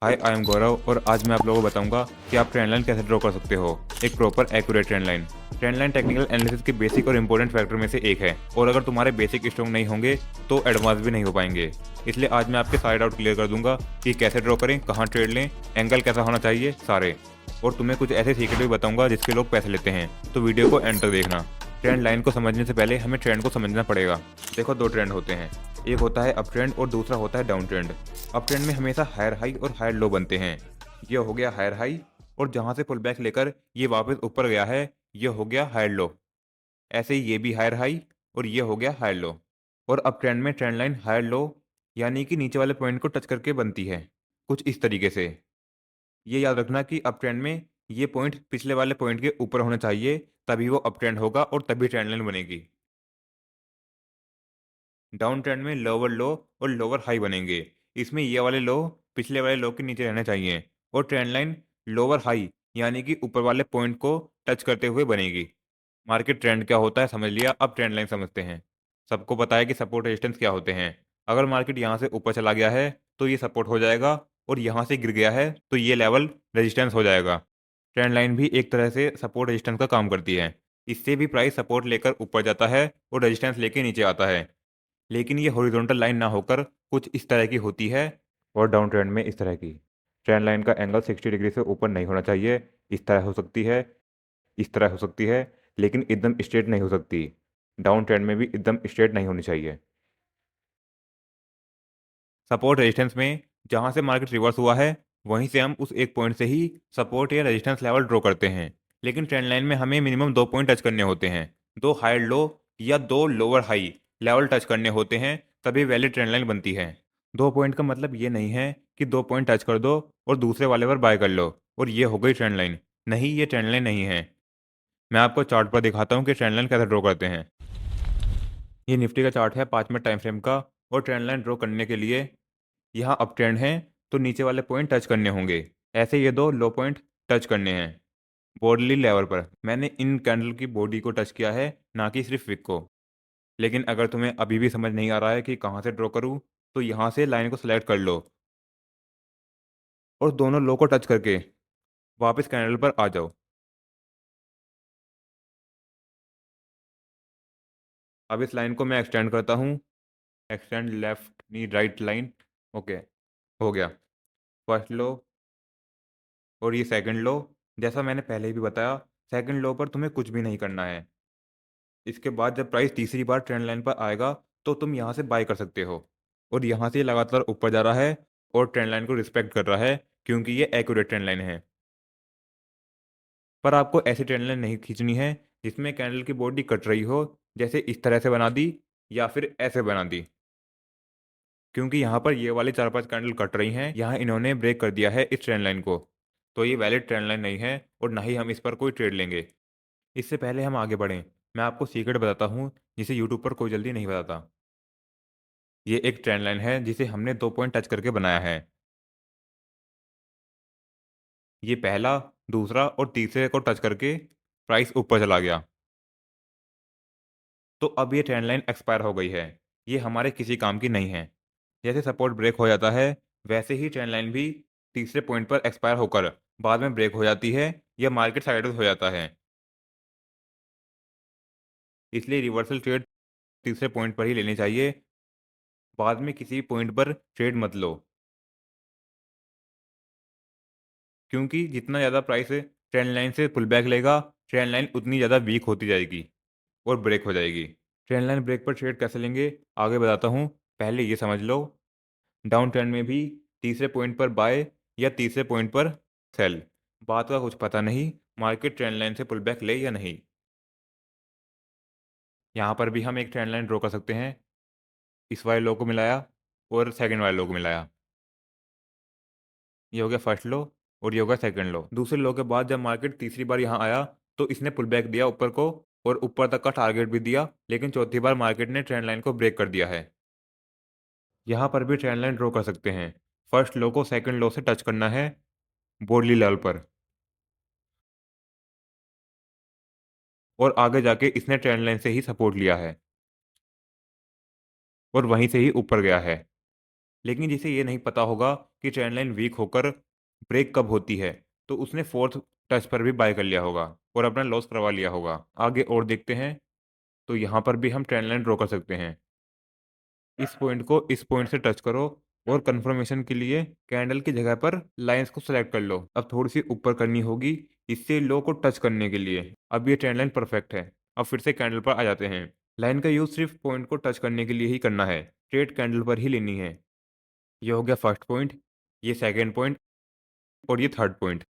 Hi, I am गौरव और आज मैं आप लोगों को बताऊंगा कि आप ट्रेंड लाइन कैसे ड्रॉ कर सकते हो। एक proper accurate trend line. Trend line technical analysis के बेसिक और इंपॉर्टेंट फैक्टर में से एक है और अगर तुम्हारे बेसिक स्ट्रॉन्ग नहीं होंगे तो एडवांस भी नहीं हो पाएंगे। इसलिए आज मैं आपके सारे डाउट क्लियर कर दूंगा कि कैसे ड्रॉ करें, कहाँ ट्रेड लें, एंगल कैसा होना चाहिए, सारे। और तुम्हें कुछ ऐसे सीक्रेट भी बताऊंगा जिसके लोग पैसे लेते हैं, तो वीडियो को एंड तक देखना। ट्रेंड लाइन को समझने से पहले हमें ट्रेंड को समझना पड़ेगा। देखो, दो ट्रेंड होते हैं, एक होता है अप ट्रेंड और दूसरा होता है डाउन ट्रेंड। अप ट्रेंड में हमेशा हायर हाई और हायर लो बनते हैं। ये हो गया हायर हाई, और जहां से पुल बैक लेकर ये वापस ऊपर गया है, ये हो गया हायर लो। ऐसे ही ये भी हायर हाई और ये हो गया हायर लो। और अप ट्रेंड में ट्रेंड लाइन हायर लो यानी कि नीचे वाले पॉइंट को टच करके बनती है, कुछ इस तरीके से। ये याद रखना कि अप ट्रेंड में ये पॉइंट पिछले वाले पॉइंट के ऊपर होना चाहिए, तभी वो अप ट्रेंड होगा और तभी ट्रेंड लाइन बनेगी। डाउन ट्रेंड में लोअर लो और लोअर हाई बनेंगे। इसमें ये वाले लो पिछले वाले लो के नीचे रहने चाहिए और ट्रेंड लाइन लोअर हाई यानी कि ऊपर वाले पॉइंट को टच करते हुए बनेगी। मार्केट ट्रेंड क्या होता है समझ लिया, अब ट्रेंड लाइन समझते हैं। सबको पता है कि सपोर्ट रेजिस्टेंस क्या होते हैं। अगर मार्केट यहाँ से ऊपर चला गया है तो ये सपोर्ट हो जाएगा, और यहाँ से गिर गया है तो ये लेवल रेजिस्टेंस हो जाएगा। ट्रेंड लाइन भी एक तरह से सपोर्ट रेजिस्टेंस का काम करती है। इससे भी प्राइस सपोर्ट लेकर ऊपर जाता है और रेजिस्टेंस लेके नीचे आता है। लेकिन ये हॉरिजॉन्टल लाइन ना होकर कुछ इस तरह की होती है, और डाउन ट्रेंड में इस तरह की। ट्रेंड लाइन का एंगल 60 डिग्री से ऊपर नहीं होना चाहिए। इस तरह हो सकती है, इस तरह हो सकती है, लेकिन एकदम स्ट्रेट नहीं हो सकती। डाउन ट्रेंड में भी एकदम स्ट्रेट नहीं होनी चाहिए। सपोर्ट रेजिस्टेंस में जहां से मार्केट रिवर्स हुआ है वहीं से हम उस एक पॉइंट से ही सपोर्ट या रेजिस्टेंस लेवल ड्रॉ करते हैं। लेकिन ट्रेंड लाइन में हमें मिनिमम दो पॉइंट टच करने होते हैं, दो हायर लो या दो लोअर हाई लेवल टच करने होते हैं, तभी वैलिड ट्रेंड लाइन बनती है। दो पॉइंट का मतलब ये नहीं है कि दो पॉइंट टच कर दो और दूसरे वाले पर बाय कर लो और ये हो गई ट्रेंड लाइन। नहीं, ये ट्रेंड लाइन नहीं है। मैं आपको चार्ट पर दिखाता हूँ कि ट्रेंड लाइन कैसे ड्रॉ करते हैं। ये निफ्टी का चार्ट है 5 मिनट टाइम फ्रेम का, और ट्रेंड लाइन ड्रॉ करने के लिए यहाँ अप ट्रेंड है तो नीचे वाले पॉइंट टच करने होंगे। ऐसे ये दो लो पॉइंट टच करने हैं बॉर्डरली लेवल पर। मैंने इन कैंडल की बॉडी को टच किया है, ना कि सिर्फ विक को। लेकिन अगर तुम्हें अभी भी समझ नहीं आ रहा है कि कहाँ से ड्रॉ करूँ, तो यहाँ से लाइन को सेलेक्ट कर लो और दोनों लो को टच करके वापस कैंडल पर आ जाओ। अब इस लाइन को मैं एक्सटेंड करता हूँ। एक्सटेंड लेफ्ट नी राइट लाइन। ओके, हो गया फर्स्ट लो और ये सेकंड लो। जैसा मैंने पहले ही भी बताया, सेकंड लो पर तुम्हें कुछ भी नहीं करना है। इसके बाद जब प्राइस तीसरी बार ट्रेंड लाइन पर आएगा तो तुम यहाँ से बाय कर सकते हो। और यहाँ से ये लगातार ऊपर जा रहा है और ट्रेंड लाइन को रिस्पेक्ट कर रहा है, क्योंकि ये एक्यूरेट ट्रेंड लाइन है। पर आपको ऐसी ट्रेंड लाइन नहीं खींचनी है जिसमें कैंडल की बॉडी कट रही हो, जैसे इस तरह से बना दी या फिर ऐसे बना दी। क्योंकि यहाँ पर ये वाली 4-5 कैंडल कट रही हैं, यहाँ इन्होंने ब्रेक कर दिया है इस ट्रेंड लाइन को, तो ये वैलिड ट्रेंड लाइन नहीं है और ना ही हम इस पर कोई ट्रेड लेंगे। इससे पहले हम आगे बढ़ें, मैं आपको सीक्रेट बताता हूँ जिसे यूट्यूब पर कोई जल्दी नहीं बताता। ये एक ट्रेंड लाइन है जिसे हमने दो पॉइंट टच करके बनाया है। ये पहला, दूसरा और तीसरे को टच करके प्राइस ऊपर चला गया, तो अब ये ट्रेंड लाइन एक्सपायर हो गई है। ये हमारे किसी काम की नहीं है। जैसे सपोर्ट ब्रेक हो जाता है, वैसे ही ट्रेंड लाइन भी तीसरे पॉइंट पर एक्सपायर होकर बाद में ब्रेक हो जाती है या मार्केट साइडवेज हो जाता है। इसलिए रिवर्सल ट्रेड तीसरे पॉइंट पर ही लेनी चाहिए, बाद में किसी पॉइंट पर ट्रेड मत लो। क्योंकि जितना ज़्यादा प्राइस ट्रेंड लाइन से पुल बैक लेगा, ट्रेंड लाइन उतनी ज़्यादा वीक होती जाएगी और ब्रेक हो जाएगी। ट्रेंड लाइन ब्रेक पर ट्रेड कैसे लेंगे आगे बताता हूँ, पहले ये समझ लो। डाउन ट्रेंड में भी तीसरे पॉइंट पर बाय या तीसरे पॉइंट पर सेल, बात का कुछ पता नहीं मार्केट ट्रेंड लाइन से पुल बैक ले या नहीं। यहाँ पर भी हम एक ट्रेंड लाइन ड्रॉ कर सकते हैं। इस वाले लो को मिलाया और सेकंड वाले लो को मिलाया, ये हो गया फर्स्ट लो और ये हो गया सेकंड लो। दूसरे लो के बाद जब मार्केट तीसरी बार यहाँ आया तो इसने पुल बैक दिया ऊपर को और ऊपर तक का टारगेट भी दिया, लेकिन चौथी बार मार्केट ने ट्रेंड लाइन को ब्रेक कर दिया है। यहाँ पर भी ट्रेंड लाइन ड्रॉ कर सकते हैं। फर्स्ट लो को सेकंड लो से टच करना है बोर्डली लेवल पर, और आगे जाके इसने ट्रेंड लाइन से ही सपोर्ट लिया है और वहीं से ही ऊपर गया है। लेकिन जिसे ये नहीं पता होगा कि ट्रेंड लाइन वीक होकर ब्रेक कब होती है, तो उसने फोर्थ टच पर भी बाय कर लिया होगा और अपना लॉस करवा लिया होगा। आगे और देखते हैं, तो यहाँ पर भी हम ट्रेंड लाइन ड्रॉ कर सकते हैं। इस पॉइंट को इस पॉइंट से टच करो और कंफर्मेशन के लिए कैंडल की जगह पर लाइंस को सेलेक्ट कर लो। अब थोड़ी सी ऊपर करनी होगी इससे लो को टच करने के लिए। अब ये ट्रेंड लाइन परफेक्ट है। अब फिर से कैंडल पर आ जाते हैं। लाइन का यूज सिर्फ पॉइंट को टच करने के लिए ही करना है, स्ट्रेट कैंडल पर ही लेनी है। ये हो गया फर्स्ट पॉइंट, ये सेकेंड पॉइंट और ये थर्ड पॉइंट।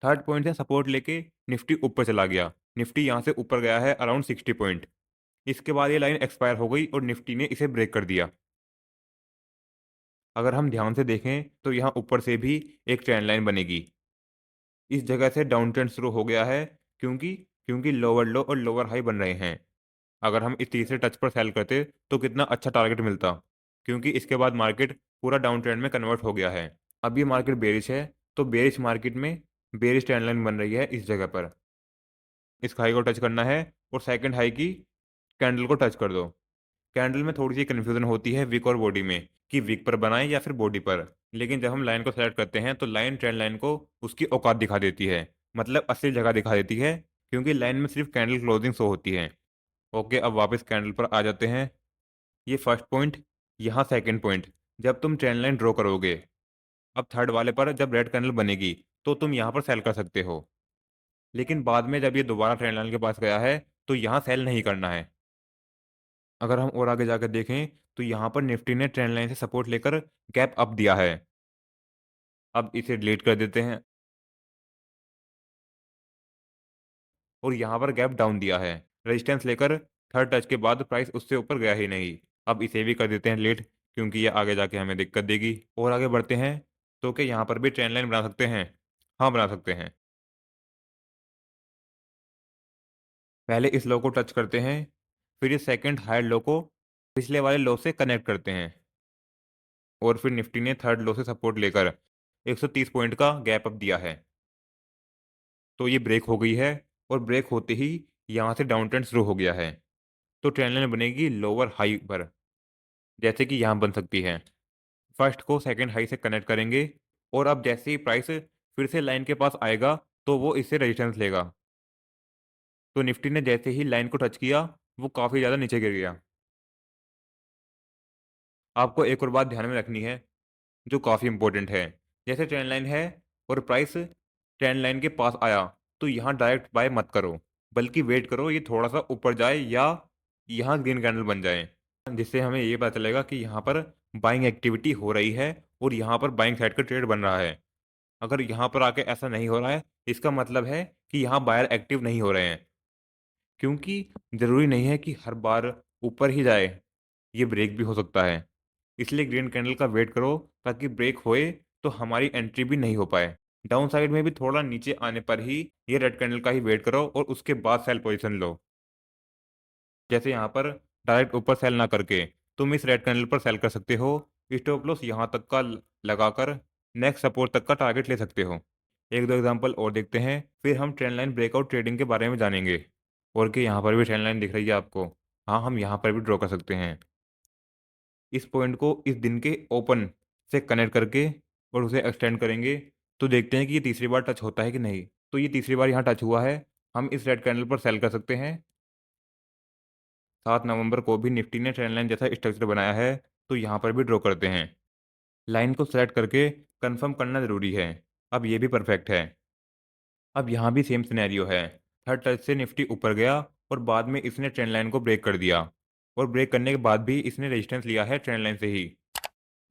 थर्ड पॉइंट से सपोर्ट लेके निफ्टी ऊपर चला गया। निफ्टी यहाँ से ऊपर गया है अराउंड 60 पॉइंट। इसके बाद ये लाइन एक्सपायर हो गई और निफ्टी ने इसे ब्रेक कर दिया। अगर हम ध्यान से देखें तो यहाँ ऊपर से भी एक ट्रेंड लाइन बनेगी। इस जगह से डाउन ट्रेंड शुरू हो गया है, क्योंकि क्योंकि लोअर लो और लोअर हाई बन रहे हैं। अगर हम इस तीसरे टच पर सेल करते तो कितना अच्छा टारगेट मिलता, क्योंकि इसके बाद मार्केट पूरा डाउन ट्रेंड में कन्वर्ट हो गया है। अब ये मार्केट बेरिश है, तो बेरिश मार्केट में बेरिश ट्रेंड लाइन बन रही है इस जगह पर। इस हाई को टच करना है और सेकंड हाई की कैंडल को टच कर दो। कैंडल में थोड़ी सी कन्फ्यूजन होती है विक और बॉडी में, कि विक पर बनाएं या फिर बॉडी पर। लेकिन जब हम लाइन को सेलेक्ट करते हैं तो लाइन ट्रेंड लाइन को उसकी औकात दिखा देती है, मतलब असली जगह दिखा देती है, क्योंकि लाइन में सिर्फ कैंडल क्लोजिंग शो होती है। ओके, अब वापस कैंडल पर आ जाते हैं। ये फर्स्ट पॉइंट, यहाँ सेकंड पॉइंट। जब तुम ट्रेंड लाइन ड्रॉ करोगे, अब थर्ड वाले पर जब रेड कैंडल बनेगी तो तुम यहाँ पर सेल कर सकते हो। लेकिन बाद में जब ये दोबारा ट्रेंड लाइन के पास गया है तो यहाँ सेल नहीं करना है। अगर हम और आगे जाकर देखें तो यहाँ पर निफ्टी ने ट्रेंड लाइन से सपोर्ट लेकर गैप अप दिया है। अब इसे डिलीट कर देते हैं और यहाँ पर गैप डाउन दिया है, रेजिस्टेंस लेकर। थर्ड टच के बाद प्राइस उससे ऊपर गया ही नहीं। अब इसे भी कर देते हैं डिलीट, क्योंकि ये आगे जाके हमें दिक्कत देगी। और आगे बढ़ते हैं, तो क्या यहाँ पर भी ट्रेंड लाइन बना सकते हैं? हाँ, बना सकते हैं। पहले इस लो को टच करते हैं, फिर इस सेकंड हायर लो को पिछले वाले लो से कनेक्ट करते हैं और फिर निफ्टी ने थर्ड लो से सपोर्ट लेकर 130 पॉइंट का गैप अप दिया है। तो ये ब्रेक हो गई है और ब्रेक होते ही यहाँ से डाउन ट्रेंड शुरू हो गया है। तो ट्रेंड लाइन बनेगी लोअर हाई पर, जैसे कि यहाँ बन सकती है। फर्स्ट को सेकंड हाई से कनेक्ट करेंगे और अब जैसे ही प्राइस फिर से लाइन के पास आएगा तो वो इससे रेजिस्टेंस लेगा। तो निफ्टी ने जैसे ही लाइन को टच किया वो काफ़ी ज़्यादा नीचे गिर गया। आपको एक और बात ध्यान में रखनी है जो काफ़ी इंपॉर्टेंट है। जैसे ट्रेंड लाइन है और प्राइस ट्रेंड लाइन के पास आया, तो यहाँ डायरेक्ट बाय मत करो, बल्कि वेट करो ये थोड़ा सा ऊपर जाए या यहाँ ग्रीन कैंडल बन जाए, जिससे हमें ये पता चलेगा कि यहाँ पर बाइंग एक्टिविटी हो रही है और यहाँ पर बाइंग साइड का ट्रेड बन रहा है। अगर यहाँ पर आके ऐसा नहीं हो रहा है, इसका मतलब है कि यहाँ बायर एक्टिव नहीं हो रहे हैं, क्योंकि ज़रूरी नहीं है कि हर बार ऊपर ही जाए, ये ब्रेक भी हो सकता है। इसलिए ग्रीन कैंडल का वेट करो, ताकि ब्रेक होए तो हमारी एंट्री भी नहीं हो पाए। डाउन साइड में भी थोड़ा नीचे आने पर ही ये रेड कैंडल का ही वेट करो और उसके बाद सेल पोजीशन लो। जैसे यहाँ पर डायरेक्ट ऊपर सेल ना करके तुम इस रेड कैंडल पर सेल कर सकते हो। स्टॉप लॉस यहाँ तक का लगाकर नेक्स्ट सपोर्ट तक का टारगेट ले सकते हो। एक दो एग्जांपल और देखते हैं, फिर हम ट्रेंड लाइन ब्रेकआउट ट्रेडिंग के बारे में जानेंगे। और कि यहाँ पर भी ट्रेंड लाइन दिख रही है आपको? हाँ, हम यहाँ पर भी ड्रॉ कर सकते हैं। इस पॉइंट को इस दिन के ओपन से कनेक्ट करके और उसे एक्सटेंड करेंगे, तो देखते हैं कि ये तीसरी बार टच होता है कि नहीं। तो ये तीसरी बार यहाँ टच हुआ है। हम इस रेड कैंडल पर सेल कर सकते हैं। 7 नवंबर को भी निफ्टी ने ट्रेंड लाइन जैसा स्ट्रक्चर बनाया है, तो यहाँ पर भी ड्रॉ करते हैं। लाइन को सेलेक्ट करके कंफर्म करना ज़रूरी है। अब ये भी परफेक्ट है। अब यहाँ भी सेम सिनेरियो है। थर्ड टच से निफ्टी ऊपर गया और बाद में इसने ट्रेंड लाइन को ब्रेक कर दिया और ब्रेक करने के बाद भी इसने रेजिस्टेंस लिया है ट्रेंड लाइन से ही।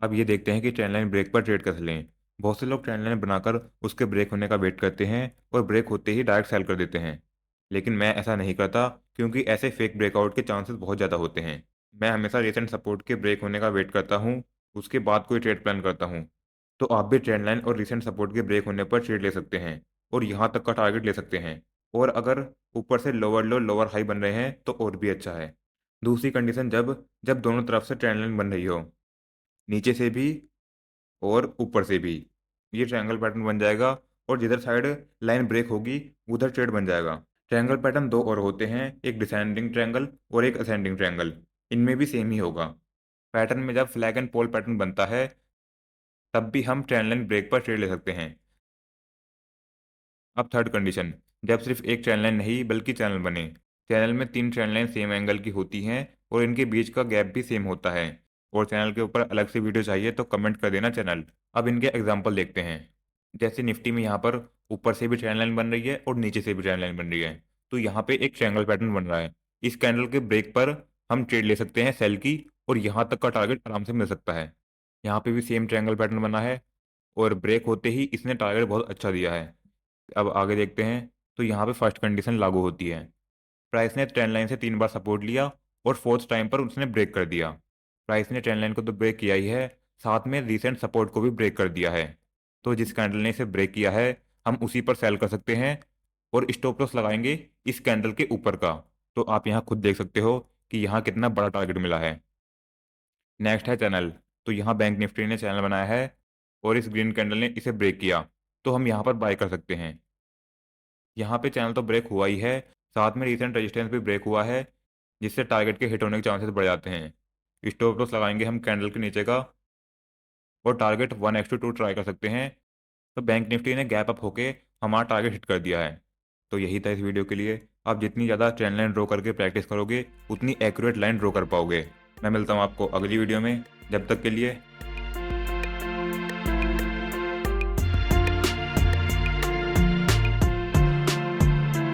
अब ये देखते हैं कि ट्रेंड लाइन ब्रेक पर ट्रेड कैसे लें। बहुत से लोग ट्रेंड लाइन बनाकर उसके ब्रेक होने का वेट करते हैं और ब्रेक होते ही डायरेक्ट सेल कर देते हैं। लेकिन मैं ऐसा नहीं करता, क्योंकि ऐसे फेक ब्रेकआउट के चांसेस बहुत ज़्यादा होते हैं। मैं हमेशा रिसेंट सपोर्ट के ब्रेक होने का वेट करता हूँ, उसके बाद कोई ट्रेड प्लान करता हूँ। तो आप भी ट्रेंड लाइन और रिसेंट सपोर्ट के ब्रेक होने पर ट्रेड ले सकते हैं और यहाँ तक का टारगेट ले सकते हैं। और अगर ऊपर से लोअर लो लोअर हाई बन रहे हैं तो और भी अच्छा है। दूसरी कंडीशन, जब जब दोनों तरफ से ट्रेंड लाइन बन रही हो, नीचे से भी और ऊपर से भी, ये ट्रायंगल पैटर्न बन जाएगा और जिधर साइड लाइन ब्रेक होगी उधर ट्रेड बन जाएगा। ट्रायंगल पैटर्न दो और होते हैं, एक डिसेंडिंग ट्रायंगल और एक असेंडिंग ट्रायंगल। इनमें भी सेम ही होगा। पैटर्न में जब फ्लैग एंड पोल पैटर्न बनता है तब भी हम ट्रेंड लाइन ब्रेक पर ट्रेड ले सकते हैं। अब थर्ड कंडीशन, जब सिर्फ एक ट्रेंड लाइन नहीं बल्कि चैनल बने। चैनल में 3 ट्रेंड लाइन सेम एंगल की होती हैं और इनके बीच का गैप भी सेम होता है। और चैनल के ऊपर अलग से वीडियो चाहिए तो कमेंट कर देना चैनल। अब इनके एग्जांपल देखते हैं। जैसे निफ्टी में यहाँ पर ऊपर से भी ट्रेंड लाइन बन रही है और नीचे से भी ट्रेंड लाइन बन रही है, तो यहाँ पे एक ट्रायंगल पैटर्न बन रहा है। इस कैंडल के ब्रेक पर हम ट्रेड ले सकते हैं सेल की और यहाँ तक का टारगेट आराम से मिल सकता है। यहाँ पे भी सेम ट्रायंगल पैटर्न बना है और ब्रेक होते ही इसने टारगेट बहुत अच्छा दिया है। अब आगे देखते हैं, तो यहाँ पे फर्स्ट कंडीशन लागू होती है। प्राइस ने ट्रेंड लाइन से 3 बार सपोर्ट लिया और फोर्थ टाइम पर उसने ब्रेक कर दिया। प्राइस ने ट्रेंड लाइन को तो ब्रेक किया ही है, साथ में रीसेंट सपोर्ट को भी ब्रेक कर दिया है। तो जिस कैंडल ने इसे ब्रेक किया है हम उसी पर सेल कर सकते हैं और स्टॉप लॉस लगाएंगे इस कैंडल के ऊपर का। तो आप यहाँ खुद देख सकते हो कि यहाँ कितना बड़ा टारगेट मिला है। नेक्स्ट है चैनल। तो यहाँ बैंक निफ्टी ने चैनल बनाया है और इस ग्रीन कैंडल ने इसे ब्रेक किया, तो हम यहाँ पर बाय कर सकते हैं। यहाँ पे चैनल तो ब्रेक हुआ ही है, साथ में रिसेंट रेजिस्टेंस भी ब्रेक हुआ है, जिससे टारगेट के हिट होने के चांसेस बढ़ जाते हैं। स्टॉप लॉस लगाएंगे हम कैंडल के नीचे का और टारगेट 1x2 ट्राई कर सकते हैं। तो बैंक निफ्टी ने गैप अप होके हमारा टारगेट हिट कर दिया है। तो यही था इस वीडियो के लिए। आप जितनी ज़्यादा ट्रेंड लाइन ड्रॉ करके प्रैक्टिस करोगे उतनी एक्यूरेट लाइन ड्रॉ कर पाओगे। मैं मिलता हूँ आपको अगली वीडियो में, जब तक के लिए